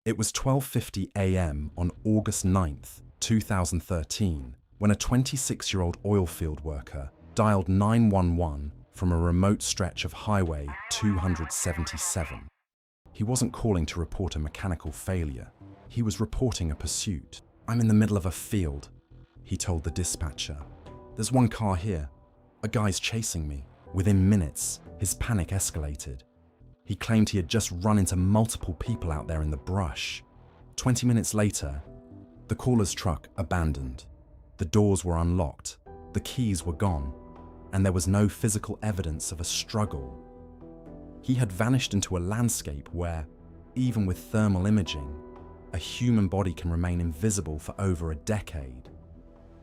It was 12:50 a.m. on August 9th, 2013, when a 26-year-old oil field worker dialed 911 from a remote stretch of Highway 277. He wasn't calling to report a mechanical failure. He was reporting a pursuit. "I'm in the middle of a field," he told the dispatcher. "There's one car here. A guy's chasing me." Within minutes, his panic escalated. He claimed he had just run into multiple people out there in the brush. 20 minutes later, the caller's truck abandoned. The doors were unlocked, the keys were gone, and there was no physical evidence of a struggle. He had vanished into a landscape where, even with thermal imaging, a human body can remain invisible for over a decade.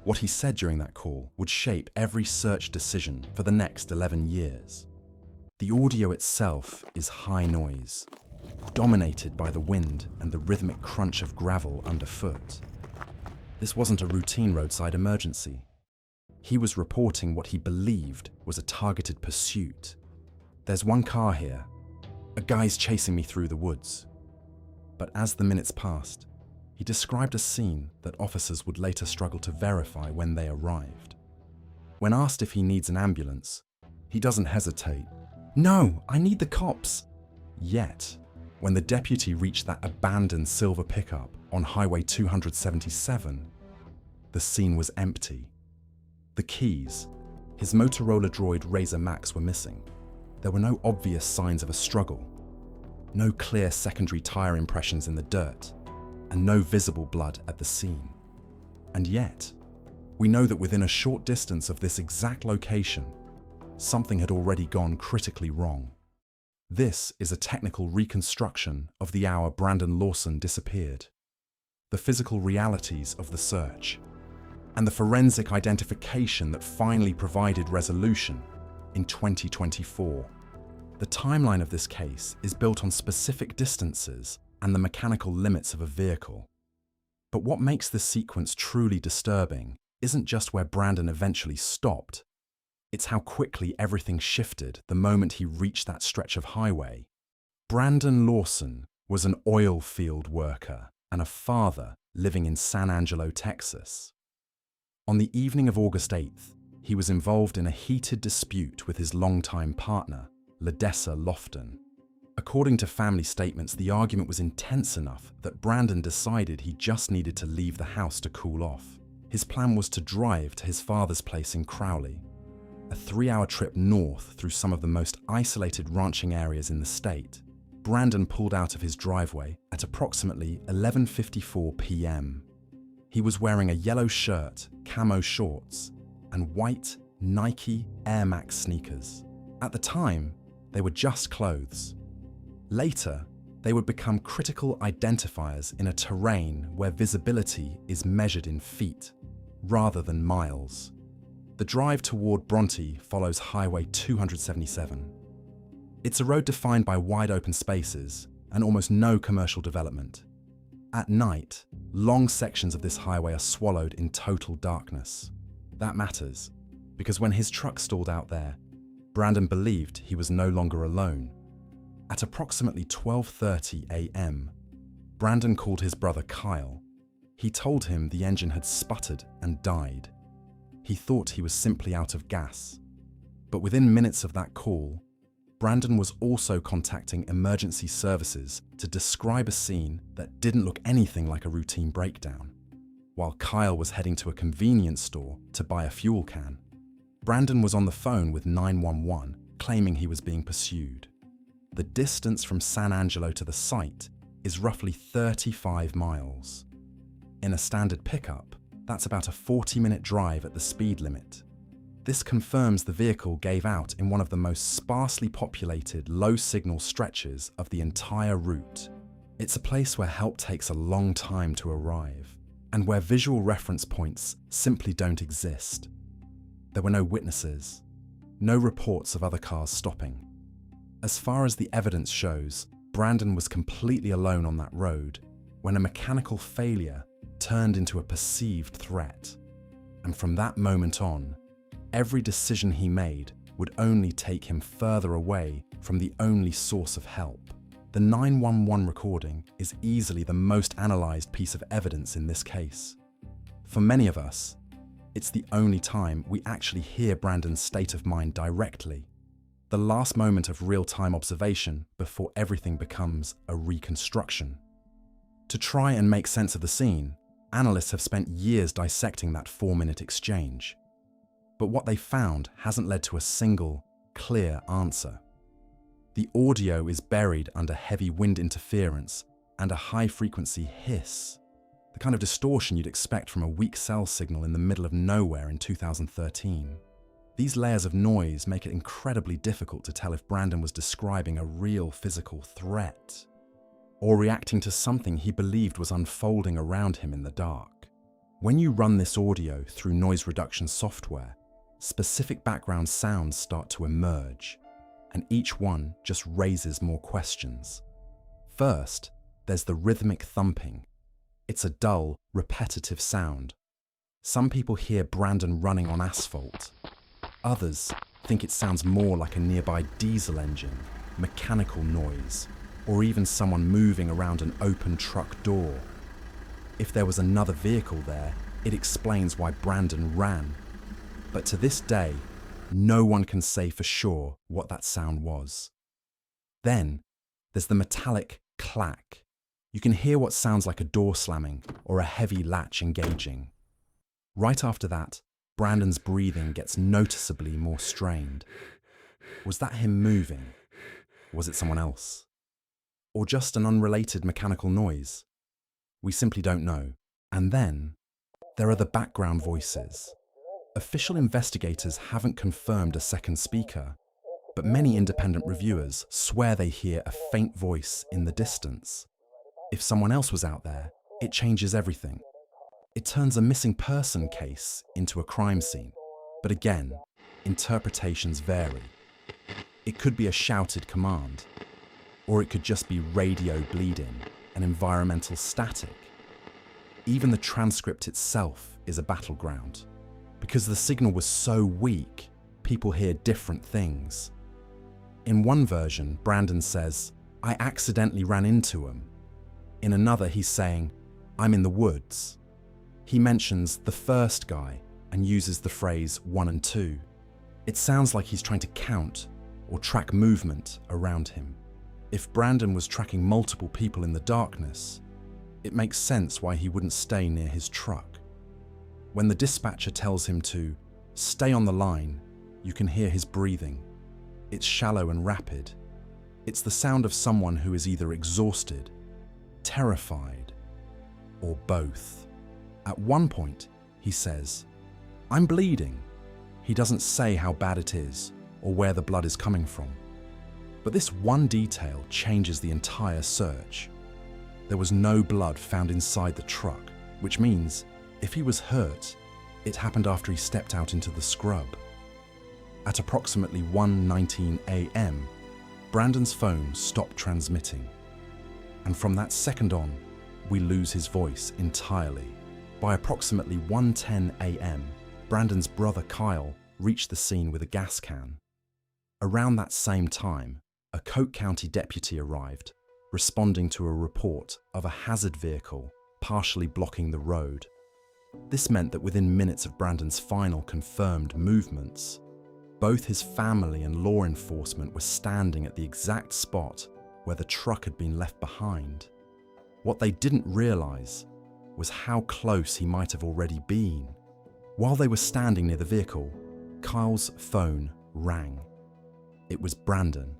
What he said during that call would shape every search decision for the next 11 years. The audio itself is high noise, dominated by the wind and the rhythmic crunch of gravel underfoot. This wasn't a routine roadside emergency. He was reporting what he believed was a targeted pursuit. "There's one car here. A guy's chasing me through the woods." But as the minutes passed, he described a scene that officers would later struggle to verify when they arrived. When asked if he needs an ambulance, he doesn't hesitate. "No, I need the cops." Yet, when the deputy reached that abandoned silver pickup on Highway 277, the scene was empty. The keys, his Motorola Droid Razr Max, were missing. There were no obvious signs of a struggle, no clear secondary tire impressions in the dirt, and no visible blood at the scene. And yet, we know that within a short distance of this exact location, something had already gone critically wrong. This is a technical reconstruction of the hour Brandon Lawson disappeared, the physical realities of the search, and the forensic identification that finally provided resolution in 2024. The timeline of this case is built on specific distances and the mechanical limits of a vehicle. But what makes this sequence truly disturbing isn't just where Brandon eventually stopped. It's how quickly everything shifted the moment he reached that stretch of highway. Brandon Lawson was an oil field worker and a father living in San Angelo, Texas. On the evening of August 8th, he was involved in a heated dispute with his longtime partner, Ledessa Lofton. According to family statements, the argument was intense enough that Brandon decided he just needed to leave the house to cool off. His plan was to drive to his father's place in Crowley, a 3-hour trip north through some of the most isolated ranching areas in the state. Brandon pulled out of his driveway at approximately 11:54 p.m. He was wearing a yellow shirt, camo shorts, and white Nike Air Max sneakers. At the time, they were just clothes. Later, they would become critical identifiers in a terrain where visibility is measured in feet rather than miles. The drive toward Bronte follows Highway 277. It's a road defined by wide open spaces and almost no commercial development. At night, long sections of this highway are swallowed in total darkness. That matters, because when his truck stalled out there, Brandon believed he was no longer alone. At approximately 12:30 a.m., Brandon called his brother Kyle. He told him the engine had sputtered and died. He thought he was simply out of gas. But within minutes of that call, Brandon was also contacting emergency services to describe a scene that didn't look anything like a routine breakdown. While Kyle was heading to a convenience store to buy a fuel can, Brandon was on the phone with 911, claiming he was being pursued. The distance from San Angelo to the site is roughly 35 miles. In a standard pickup, that's about a 40-minute drive at the speed limit. This confirms the vehicle gave out in one of the most sparsely populated, low-signal stretches of the entire route. It's a place where help takes a long time to arrive, and where visual reference points simply don't exist. There were no witnesses, no reports of other cars stopping. As far as the evidence shows, Brandon was completely alone on that road when a mechanical failure turned into a perceived threat. And from that moment on, every decision he made would only take him further away from the only source of help. The 911 recording is easily the most analysed piece of evidence in this case. For many of us, it's the only time we actually hear Brandon's state of mind directly, the last moment of real-time observation before everything becomes a reconstruction. To try and make sense of the scene, analysts have spent years dissecting that 4-minute exchange. But what they found hasn't led to a single, clear answer. The audio is buried under heavy wind interference and a high-frequency hiss, the kind of distortion you'd expect from a weak cell signal in the middle of nowhere in 2013. These layers of noise make it incredibly difficult to tell if Brandon was describing a real physical threat or reacting to something he believed was unfolding around him in the dark. When you run this audio through noise reduction software, specific background sounds start to emerge, and each one just raises more questions. First, there's the rhythmic thumping. It's a dull, repetitive sound. Some people hear Brandon running on asphalt. Others think it sounds more like a nearby diesel engine, mechanical noise, or even someone moving around an open truck door. If there was another vehicle there, it explains why Brandon ran. But to this day, no one can say for sure what that sound was. Then, there's the metallic clack. You can hear what sounds like a door slamming or a heavy latch engaging. Right after that, Brandon's breathing gets noticeably more strained. Was that him moving? Was it someone else? Or just an unrelated mechanical noise? We simply don't know. And then, there are the background voices. Official investigators haven't confirmed a second speaker, but many independent reviewers swear they hear a faint voice in the distance. If someone else was out there, it changes everything. It turns a missing person case into a crime scene. But again, interpretations vary. It could be a shouted command, or it could just be radio bleeding and environmental static. Even the transcript itself is a battleground. Because the signal was so weak, people hear different things. In one version, Brandon says, "I accidentally ran into him." In another, he's saying, "I'm in the woods." He mentions the first guy and uses the phrase 1 and 2. It sounds like he's trying to count or track movement around him. If Brandon was tracking multiple people in the darkness, it makes sense why he wouldn't stay near his truck. When the dispatcher tells him to stay on the line, you can hear his breathing. It's shallow and rapid. It's the sound of someone who is either exhausted, terrified, or both. At one point, he says, "I'm bleeding." He doesn't say how bad it is or where the blood is coming from. But this one detail changes the entire search. There was no blood found inside the truck, which means if he was hurt, it happened after he stepped out into the scrub. At approximately 1:19 a.m., Brandon's phone stopped transmitting. And from that second on, we lose his voice entirely. By approximately 1:10 a.m., Brandon's brother Kyle reached the scene with a gas can. Around that same time, a Coke County deputy arrived, responding to a report of a hazard vehicle partially blocking the road. This meant that within minutes of Brandon's final confirmed movements, both his family and law enforcement were standing at the exact spot where the truck had been left behind. What they didn't realize was how close he might have already been. While they were standing near the vehicle, Kyle's phone rang. It was Brandon.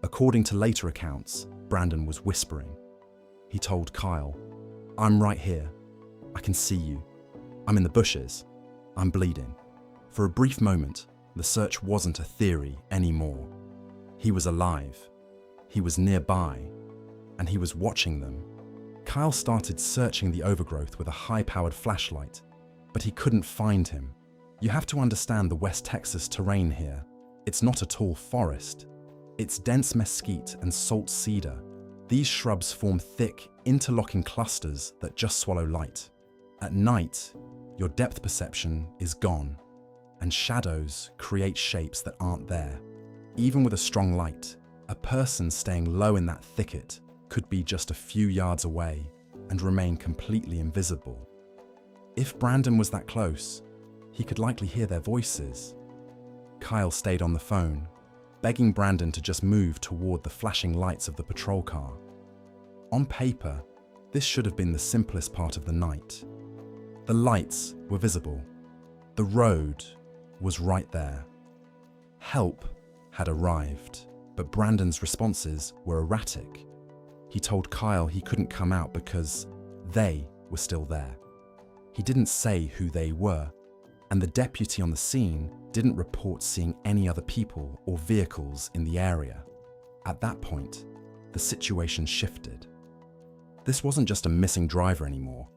According to later accounts, Brandon was whispering. He told Kyle, "I'm right here. I can see you. I'm in the bushes. I'm bleeding." For a brief moment, the search wasn't a theory anymore. He was alive. He was nearby. And he was watching them. Kyle started searching the overgrowth with a high-powered flashlight, but he couldn't find him. You have to understand the West Texas terrain here. It's not a tall forest. It's dense mesquite and salt cedar. These shrubs form thick, interlocking clusters that just swallow light. At night, your depth perception is gone, and shadows create shapes that aren't there. Even with a strong light, A person staying low in that thicket could be just a few yards away and remain completely invisible. If Brandon was that close, he could likely hear their voices. Kyle stayed on the phone, begging Brandon to just move toward the flashing lights of the patrol car. On paper, this should have been the simplest part of the night. The lights were visible. The road was right there. Help had arrived, but Brandon's responses were erratic. He told Kyle he couldn't come out because they were still there. He didn't say who they were, and the deputy on the scene didn't report seeing any other people or vehicles in the area. At that point, the situation shifted. This wasn't just a missing driver anymore.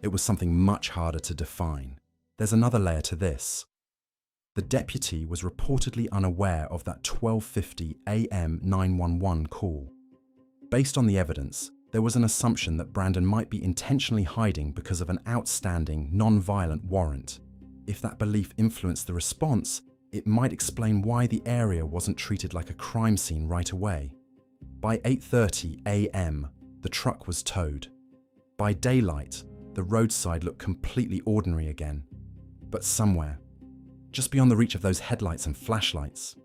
It was something much harder to define. There's another layer to this. The deputy was reportedly unaware of that 12:50 a.m. 911 call. Based on the evidence, there was an assumption that Brandon might be intentionally hiding because of an outstanding, non-violent warrant. If that belief influenced the response, it might explain why the area wasn't treated like a crime scene right away. By 8:30 a.m., the truck was towed. By daylight, the roadside looked completely ordinary again. But somewhere, just beyond the reach of those headlights and flashlights,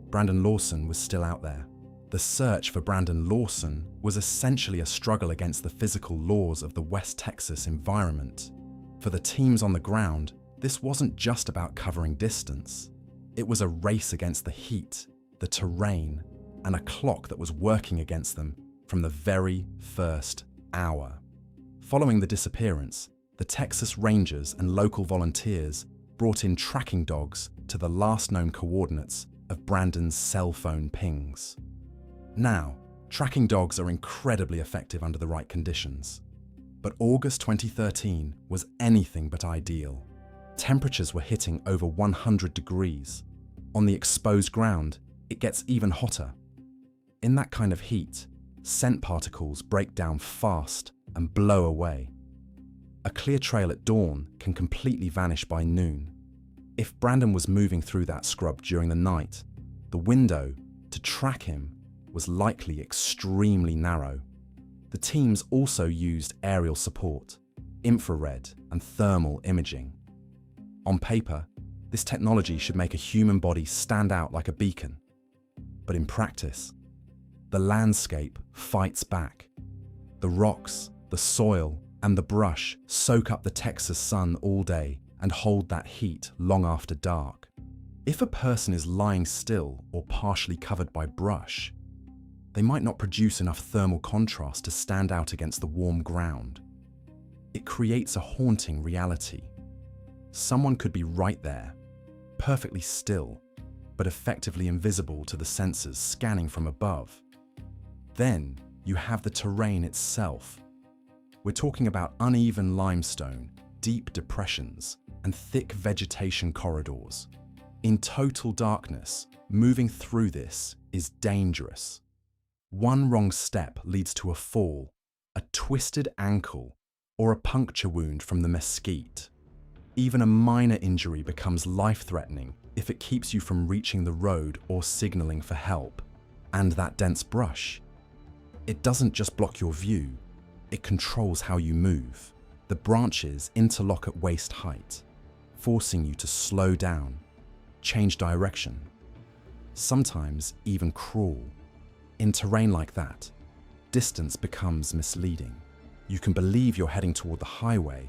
Brandon Lawson was still out there. The search for Brandon Lawson was essentially a struggle against the physical laws of the West Texas environment. For the teams on the ground, this wasn't just about covering distance. It was a race against the heat, the terrain, and a clock that was working against them from the very first hour. Following the disappearance, the Texas Rangers and local volunteers brought in tracking dogs to the last known coordinates of Brandon's cell phone pings. Now, tracking dogs are incredibly effective under the right conditions. But August 2013 was anything but ideal. Temperatures were hitting over 100 degrees. On the exposed ground, it gets even hotter. In that kind of heat, scent particles break down fast and blow away. A clear trail at dawn can completely vanish by noon. If Brandon was moving through that scrub during the night, the window to track him was likely extremely narrow. The teams also used aerial support, infrared and thermal imaging. On paper, this technology should make a human body stand out like a beacon. But in practice, the landscape fights back. The rocks, the soil, and the brush soak up the Texas sun all day and hold that heat long after dark. If a person is lying still or partially covered by brush, they might not produce enough thermal contrast to stand out against the warm ground. It creates a haunting reality. Someone could be right there, perfectly still, but effectively invisible to the sensors scanning from above. Then you have the terrain itself. We're talking about uneven limestone, deep depressions, and thick vegetation corridors. In total darkness, moving through this is dangerous. One wrong step leads to a fall, a twisted ankle, or a puncture wound from the mesquite. Even a minor injury becomes life-threatening if it keeps you from reaching the road or signaling for help. And that dense brush, it doesn't just block your view, it controls how you move. The branches interlock at waist height, forcing you to slow down, change direction, sometimes even crawl. In terrain like that, distance becomes misleading. You can believe you're heading toward the highway,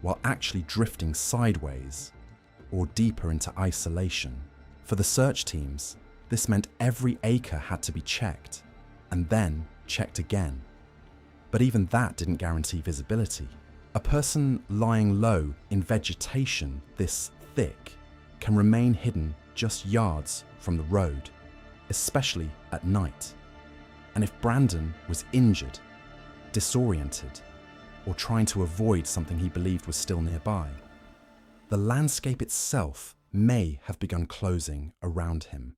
while actually drifting sideways or deeper into isolation. For the search teams, this meant every acre had to be checked, and then checked again. But even that didn't guarantee visibility. A person lying low in vegetation this thick can remain hidden just yards from the road, especially at night. And if Brandon was injured, disoriented, or trying to avoid something he believed was still nearby, the landscape itself may have begun closing around him.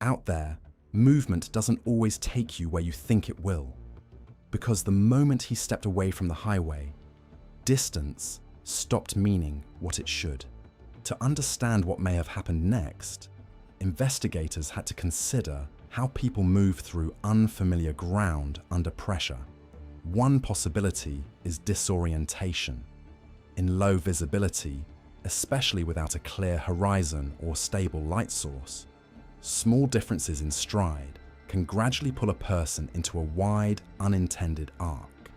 Out there, movement doesn't always take you where you think it will, because the moment he stepped away from the highway, distance stopped meaning what it should. To understand what may have happened next, investigators had to consider how people move through unfamiliar ground under pressure. One possibility is disorientation. In low visibility, especially without a clear horizon or stable light source, small differences in stride can gradually pull a person into a wide, unintended arc.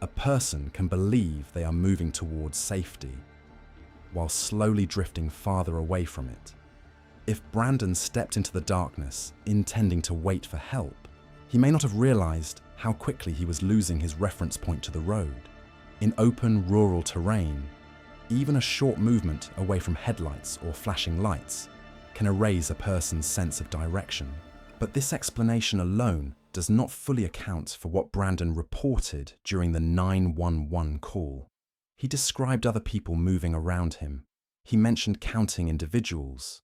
A person can believe they are moving towards safety, while slowly drifting farther away from it. If Brandon stepped into the darkness intending to wait for help, he may not have realized how quickly he was losing his reference point to the road. In open, rural terrain, even a short movement away from headlights or flashing lights can erase a person's sense of direction. But this explanation alone does not fully account for what Brandon reported during the 911 call. He described other people moving around him. He mentioned counting individuals.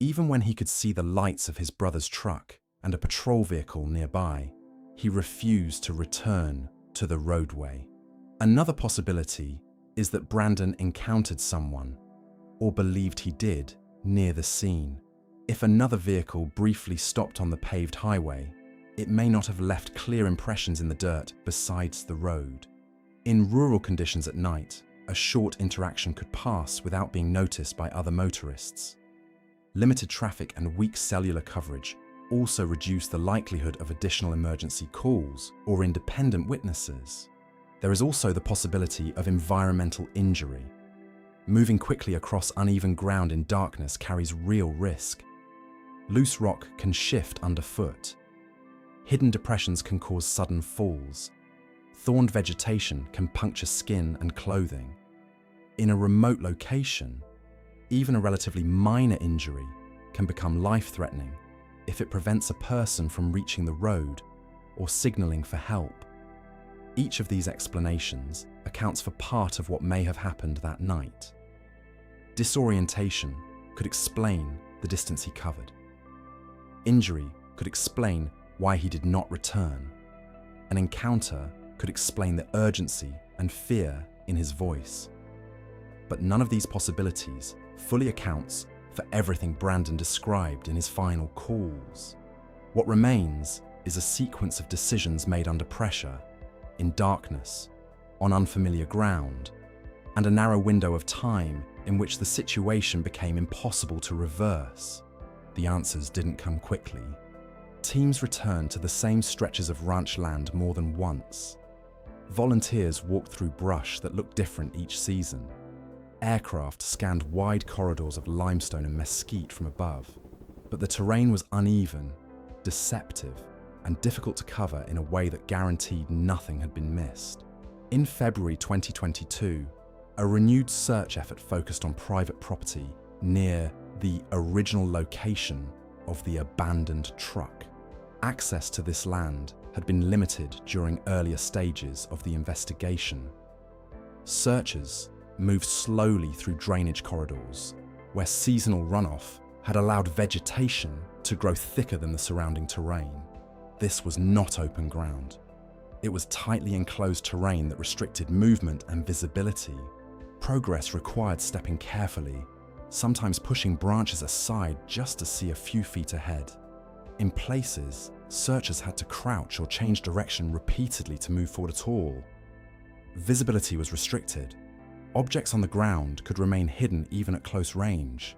Even when he could see the lights of his brother's truck and a patrol vehicle nearby, he refused to return to the roadway. Another possibility is that Brandon encountered someone, or believed he did, near the scene. If another vehicle briefly stopped on the paved highway, it may not have left clear impressions in the dirt besides the road. In rural conditions at night, a short interaction could pass without being noticed by other motorists. Limited traffic and weak cellular coverage also reduce the likelihood of additional emergency calls or independent witnesses. There is also the possibility of environmental injury. Moving quickly across uneven ground in darkness carries real risk. Loose rock can shift underfoot. Hidden depressions can cause sudden falls. Thorned vegetation can puncture skin and clothing. In a remote location, even a relatively minor injury can become life-threatening if it prevents a person from reaching the road or signaling for help. Each of these explanations accounts for part of what may have happened that night. Disorientation could explain the distance he covered. Injury could explain why he did not return. An encounter could explain the urgency and fear in his voice. But none of these possibilities fully accounts for everything Brandon described in his final calls. What remains is a sequence of decisions made under pressure, in darkness, on unfamiliar ground, and a narrow window of time in which the situation became impossible to reverse. The answers didn't come quickly. Teams returned to the same stretches of ranch land more than once. Volunteers walked through brush that looked different each season. Aircraft scanned wide corridors of limestone and mesquite from above, but the terrain was uneven, deceptive, and difficult to cover in a way that guaranteed nothing had been missed. In February 2022, a renewed search effort focused on private property near the original location of the abandoned truck. Access to this land had been limited during earlier stages of the investigation. Searchers moved slowly through drainage corridors, where seasonal runoff had allowed vegetation to grow thicker than the surrounding terrain. This was not open ground. It was tightly enclosed terrain that restricted movement and visibility. Progress required stepping carefully, sometimes pushing branches aside just to see a few feet ahead. In places, searchers had to crouch or change direction repeatedly to move forward at all. Visibility was restricted. Objects on the ground could remain hidden even at close range.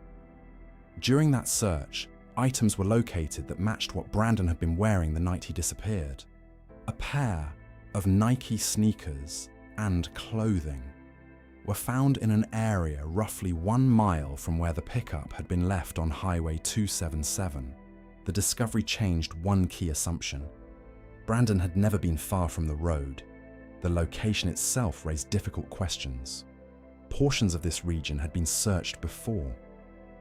During that search, items were located that matched what Brandon had been wearing the night he disappeared. A pair of Nike sneakers and clothing were found in an area roughly 1 mile from where the pickup had been left on Highway 277. The discovery changed one key assumption. Brandon had never been far from the road. The location itself raised difficult questions. Portions of this region had been searched before,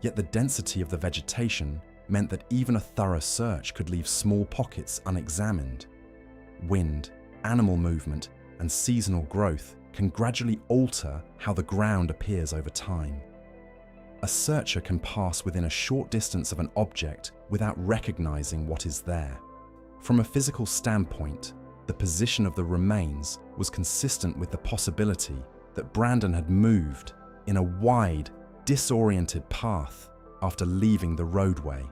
yet the density of the vegetation meant that even a thorough search could leave small pockets unexamined. Wind, animal movement, and seasonal growth can gradually alter how the ground appears over time. A searcher can pass within a short distance of an object without recognizing what is there. From a physical standpoint, the position of the remains was consistent with the possibility that Brandon had moved in a wide, disoriented path after leaving the roadway.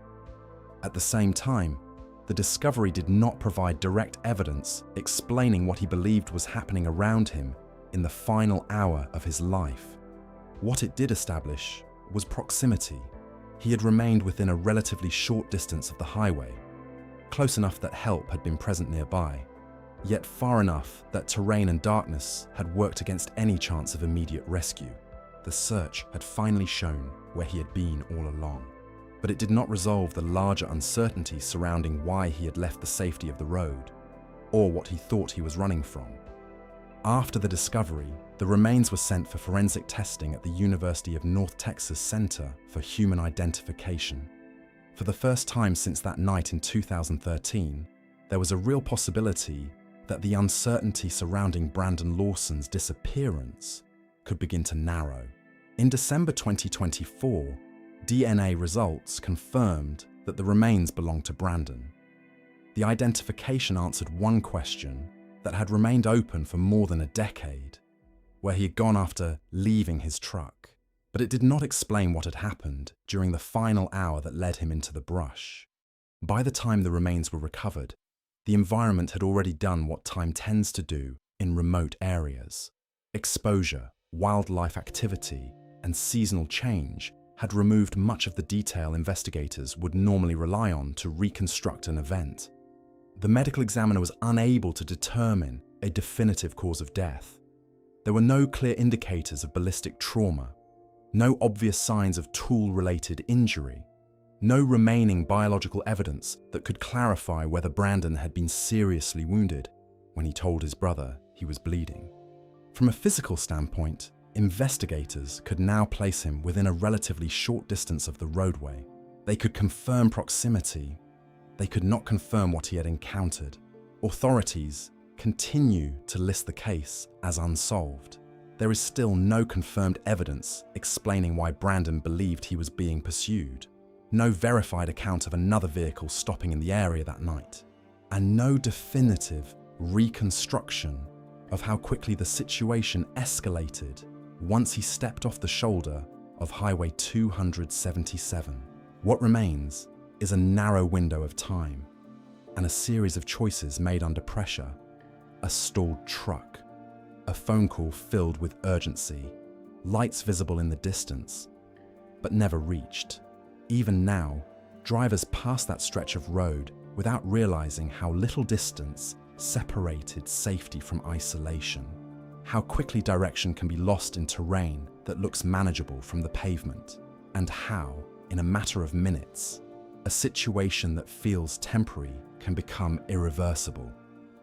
At the same time, the discovery did not provide direct evidence explaining what he believed was happening around him in the final hour of his life. What it did establish was proximity. He had remained within a relatively short distance of the highway, close enough that help had been present nearby, yet far enough that terrain and darkness had worked against any chance of immediate rescue. The search had finally shown where he had been all along. But it did not resolve the larger uncertainty surrounding why he had left the safety of the road, or what he thought he was running from. After the discovery, the remains were sent for forensic testing at the University of North Texas Center for Human Identification. For the first time since that night in 2013, there was a real possibility that the uncertainty surrounding Brandon Lawson's disappearance could begin to narrow. In December 2024, DNA results confirmed that the remains belonged to Brandon. The identification answered one question that had remained open for more than a decade, where he had gone after leaving his truck. But it did not explain what had happened during the final hour that led him into the brush. By the time the remains were recovered, the environment had already done what time tends to do in remote areas. Exposure, wildlife activity, and seasonal change had removed much of the detail investigators would normally rely on to reconstruct an event. The medical examiner was unable to determine a definitive cause of death. There were no clear indicators of ballistic trauma, no obvious signs of tool-related injury, no remaining biological evidence that could clarify whether Brandon had been seriously wounded when he told his brother he was bleeding. From a physical standpoint, investigators could now place him within a relatively short distance of the roadway. They could confirm proximity. They could not confirm what he had encountered. Authorities continue to list the case as unsolved. There is still no confirmed evidence explaining why Brandon believed he was being pursued, no verified account of another vehicle stopping in the area that night, and no definitive reconstruction of how quickly the situation escalated once he stepped off the shoulder of Highway 277. What remains is a narrow window of time and a series of choices made under pressure. A stalled truck, a phone call filled with urgency, lights visible in the distance, but never reached. Even now, drivers pass that stretch of road without realizing how little distance separated safety from isolation, how quickly direction can be lost in terrain that looks manageable from the pavement, and how, in a matter of minutes, a situation that feels temporary can become irreversible.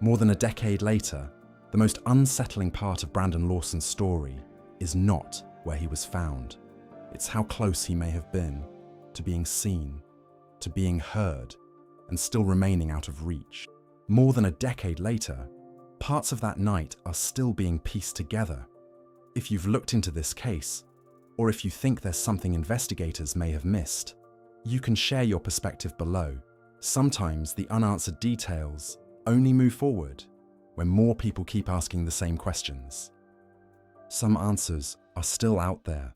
More than a decade later, the most unsettling part of Brandon Lawson's story is not where he was found. It's how close he may have been to being seen, to being heard, and still remaining out of reach. More than a decade later, parts of that night are still being pieced together. If you've looked into this case, or if you think there's something investigators may have missed, you can share your perspective below. Sometimes the unanswered details only move forward when more people keep asking the same questions. Some answers are still out there,